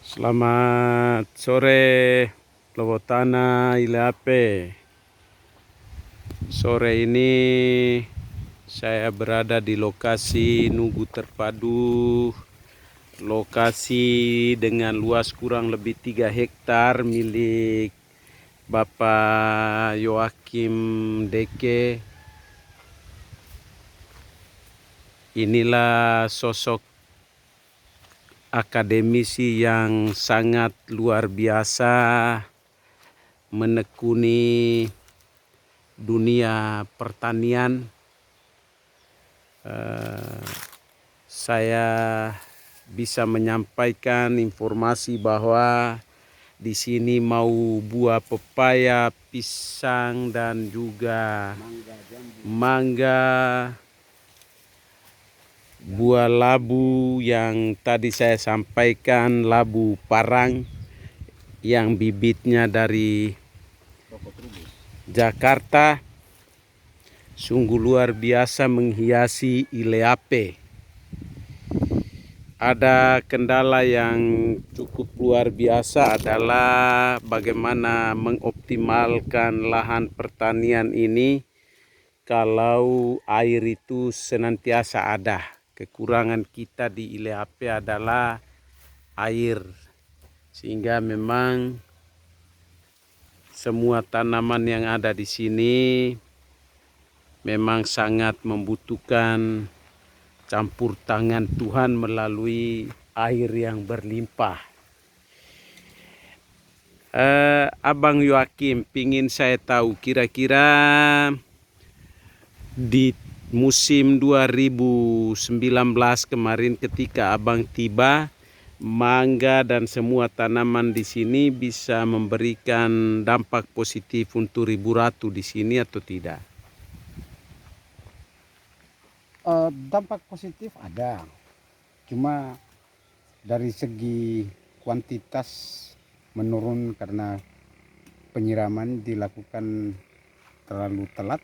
Selamat sore, Lowotana Ileape. Sore ini saya berada di lokasi Nugu Terpadu, lokasi dengan luas kurang lebih 3 hektar milik Bapak Yoakim Deke. Inilah sosok akademisi yang sangat luar biasa menekuni dunia pertanian. Saya bisa menyampaikan informasi bahwa di sini mau buah pepaya, pisang dan juga mangga, buah labu yang tadi saya sampaikan, labu parang yang bibitnya dari Jakarta, sungguh luar biasa menghiasi Ileape. Ada kendala yang cukup luar biasa adalah bagaimana mengoptimalkan lahan pertanian ini kalau air itu senantiasa ada. Kekurangan kita di Ileape adalah air, sehingga memang semua tanaman yang ada di sini memang sangat membutuhkan campur tangan Tuhan melalui air yang berlimpah. Abang Yoakim, pingin saya tahu kira-kira di musim 2019 kemarin ketika abang tiba, mangga dan semua tanaman di sini bisa memberikan dampak positif untuk ribu ratu di sini atau tidak? Dampak positif ada, cuma dari segi kuantitas menurun karena penyiraman dilakukan terlalu telat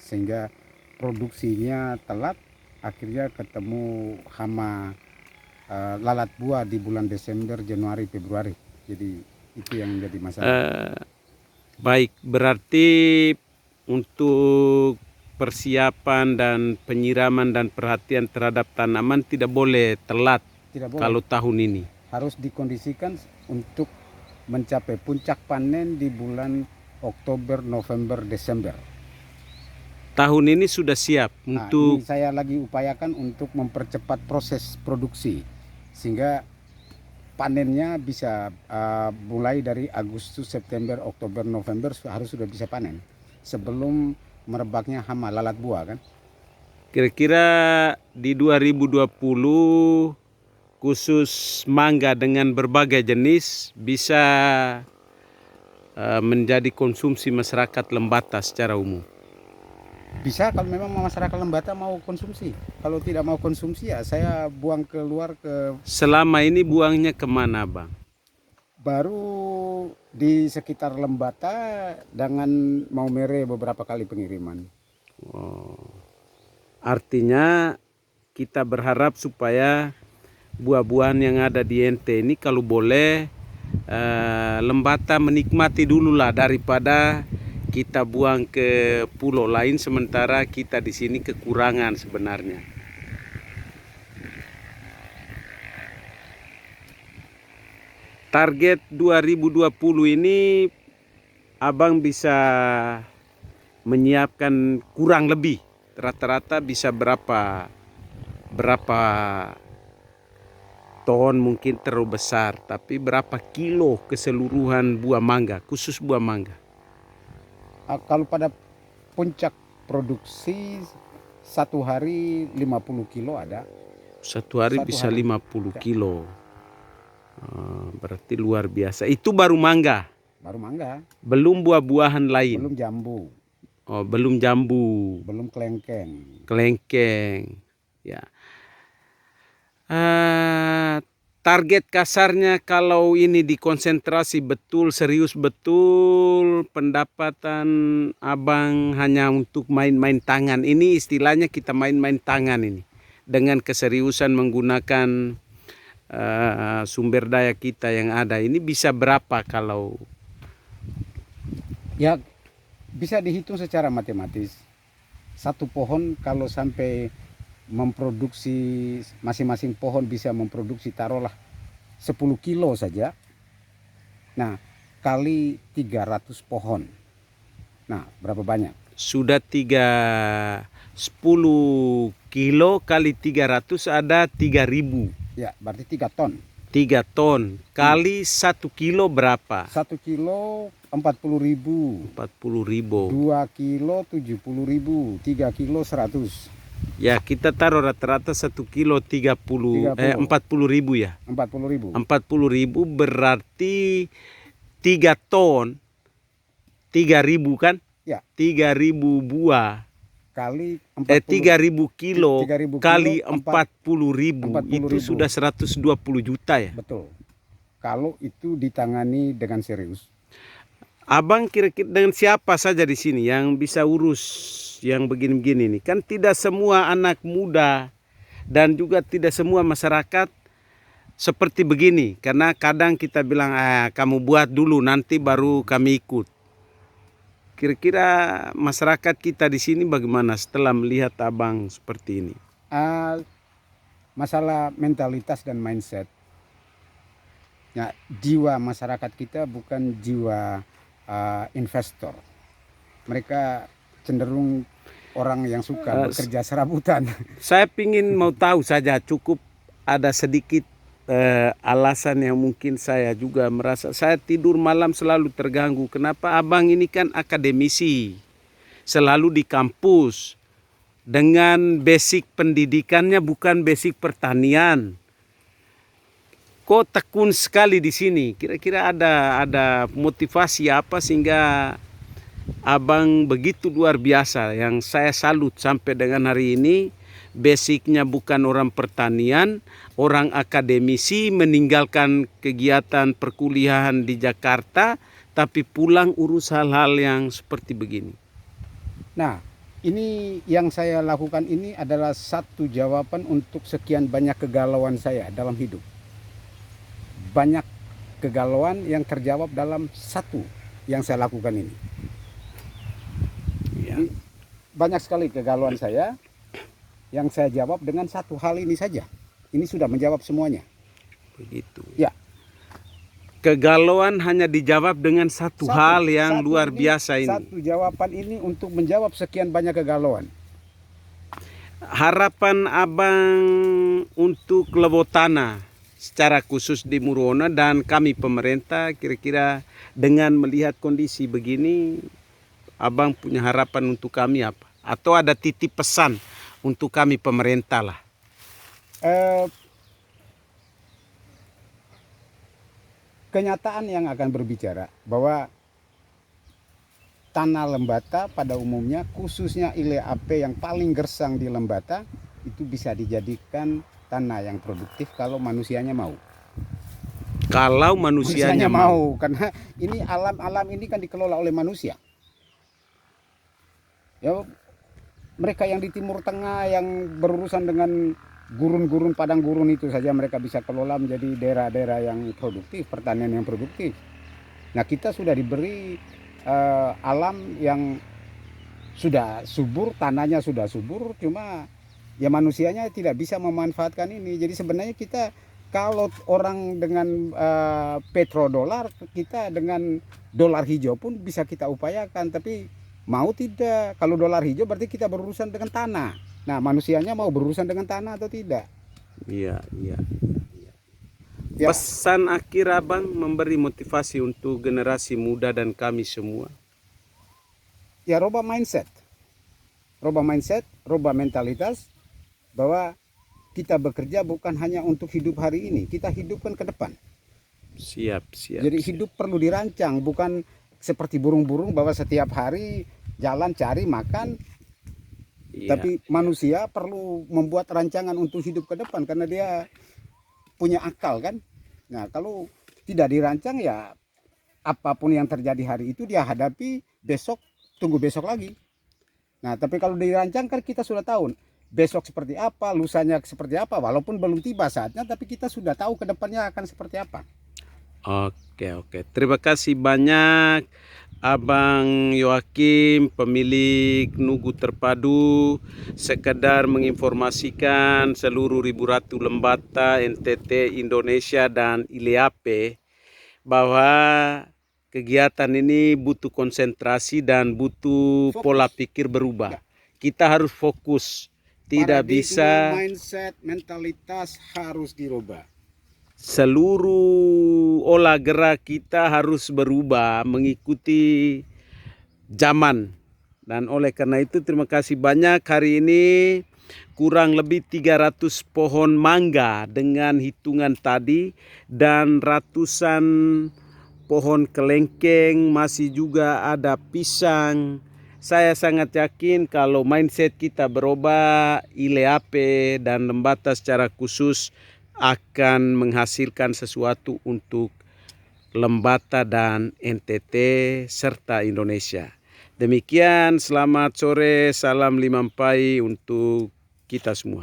sehingga produksinya telat, akhirnya ketemu hama lalat buah di bulan Desember, Januari, Februari. Jadi itu yang menjadi masalah. Baik, berarti untuk persiapan dan penyiraman dan perhatian terhadap tanaman tidak boleh telat. Tidak boleh. Kalau tahun ini Harus dikondisikan untuk mencapai puncak panen di bulan Oktober, November, Desember. tahun ini sudah siap untuk Ini saya lagi upayakan untuk mempercepat proses produksi sehingga panennya bisa mulai dari Agustus, September, Oktober, November harus sudah bisa panen sebelum merebaknya hama lalat buah kan. kira-kira di 2020 khusus mangga dengan berbagai jenis bisa menjadi konsumsi masyarakat Lembata secara umum. Bisa kalau memang masyarakat Lembata mau konsumsi. Kalau tidak mau konsumsi ya saya buang keluar ke. Selama ini buangnya kemana, Bang? Baru di sekitar Lembata dengan Maumere beberapa kali pengiriman. Artinya kita berharap supaya buah-buahan yang ada di NT ini kalau boleh Lembata menikmati dulu lah daripada kita buang ke pulau lain sementara kita di sini kekurangan sebenarnya. Target 2020 ini abang bisa menyiapkan kurang lebih rata-rata bisa berapa ton, mungkin terlalu besar, tapi berapa kilo keseluruhan buah mangga, khusus buah mangga? Kalau pada puncak produksi satu hari 50 kilo ada. Satu hari bisa hari. 50 kilo. Berarti luar biasa. Itu baru mangga. Baru mangga. Belum buah-buahan lain. Belum jambu. Oh, belum jambu. Belum kelengkeng. Kelengkeng. Ya. Target kasarnya kalau ini dikonsentrasi betul, serius betul, pendapatan abang hanya untuk main-main tangan. Ini istilahnya kita main-main tangan ini. Dengan keseriusan menggunakan sumber daya kita yang ada ini bisa berapa kalau Ya bisa dihitung secara matematis. Satu pohon kalau sampai memproduksi, masing-masing pohon bisa memproduksi taruhlah 10 kilo saja. Nah, kali 300 pohon. Nah, berapa banyak? sudah 10 kilo kali 300 ada 3.000. Ya, berarti 3 ton. 3 ton kali 1 kilo berapa? 1 kilo 40.000. 40.000. 2 kilo 70.000. 3 kilo 100. Ya kita taruh rata-rata 1 kilo 40.000 ya. 40.000. 40.000 berarti 3 ton 3.000 kan? Ya. 3.000 buah. Kali 3.000 kilo 3.000 kali kilo, 40.000 itu 40.000. sudah 120 juta ya. Betul. Kalau itu ditangani dengan serius. Abang kira-kira dengan siapa saja di sini yang bisa urus yang begini-begini nih? Kan tidak semua anak muda dan juga tidak semua masyarakat seperti begini. Karena kadang kita bilang, kamu buat dulu nanti baru kami ikut. Kira-kira masyarakat kita di sini bagaimana setelah melihat abang seperti ini? Masalah mentalitas dan mindset. Nah, jiwa masyarakat kita bukan jiwa investor. Mereka cenderung orang yang suka bekerja serabutan. Saya mau tahu saja, cukup ada sedikit alasan yang mungkin saya juga merasa saya tidur malam selalu terganggu. Kenapa? Abang ini kan akademisi, selalu di kampus dengan basic pendidikannya bukan basic pertanian. Kok tekun sekali di sini? Kira-kira ada motivasi apa sehingga abang begitu luar biasa yang saya salut sampai dengan hari ini. Basicnya bukan orang pertanian, orang akademisi, meninggalkan kegiatan perkuliahan di Jakarta, tapi pulang urus hal-hal yang seperti begini. Nah, ini yang saya lakukan ini adalah satu jawaban untuk sekian banyak kegalauan saya dalam hidup. Banyak kegalauan yang terjawab dalam satu yang saya lakukan ini. Ya. Jadi, banyak sekali kegalauan saya yang saya jawab dengan satu hal ini saja. Ini sudah menjawab semuanya. Begitu. Ya. Kegalauan hanya dijawab dengan satu hal yang luar biasa ini. Satu jawaban ini untuk menjawab sekian banyak kegalauan. Harapan abang untuk Lewotana secara khusus di Muruona dan kami pemerintah, kira-kira dengan melihat kondisi begini, abang punya harapan untuk kami apa? Atau ada titip pesan untuk kami pemerintah lah? Kenyataan yang akan berbicara bahwa tanah Lembata pada umumnya, khususnya Ile Ape yang paling gersang di Lembata, itu bisa dijadikan tanah yang produktif kalau manusianya mau. Kalau manusianya mau. Karena ini alam ini kan dikelola oleh manusia. Ya, mereka yang di Timur Tengah yang berurusan dengan gurun-gurun, padang gurun itu saja mereka bisa kelola menjadi daerah-daerah yang produktif, pertanian yang produktif. Nah, kita sudah diberi alam yang sudah subur, tanahnya sudah subur, cuma ya manusianya tidak bisa memanfaatkan ini. Jadi sebenarnya kita kalau orang dengan petrodolar, kita dengan dolar hijau pun bisa kita upayakan, tapi mau tidak. Kalau dolar hijau berarti kita berurusan dengan tanah. Nah, manusianya mau berurusan dengan tanah atau tidak? Iya. Ya. Pesan akhir abang memberi motivasi untuk generasi muda dan kami semua. Ya, rubah mindset, rubah mentalitas bahwa kita bekerja bukan hanya untuk hidup hari ini, kita hidupkan ke depan. Siap. Jadi hidup perlu dirancang, bukan seperti burung-burung bahwa setiap hari jalan cari makan. Iya. Tapi manusia perlu membuat rancangan untuk hidup ke depan karena dia punya akal kan. Nah, kalau tidak dirancang ya apapun yang terjadi hari itu dia hadapi besok, tunggu besok lagi. Nah, tapi kalau dirancang kan kita sudah tahu besok seperti apa, lusanya seperti apa, walaupun belum tiba saatnya, tapi kita sudah tahu ke depannya akan seperti apa. Oke. Terima kasih banyak Abang Yoakim, pemilik Nugu Terpadu, sekedar menginformasikan seluruh Ribu Ratu Lembata, NTT, Indonesia, dan ILEAPE bahwa kegiatan ini butuh konsentrasi dan butuh pola pikir berubah. Kita harus fokus, tidak bisa mindset, mentalitas harus dirubah. seluruh olah gerak kita harus berubah mengikuti zaman. Dan oleh karena itu terima kasih banyak. Hari ini kurang lebih 300 pohon mangga dengan hitungan tadi, dan ratusan pohon kelengkeng, masih juga ada pisang. Saya sangat yakin kalau mindset kita berubah, ILEAPE dan Lembata secara khusus akan menghasilkan sesuatu untuk Lembata dan NTT serta Indonesia. Demikian, selamat sore, salam Limampai untuk kita semua.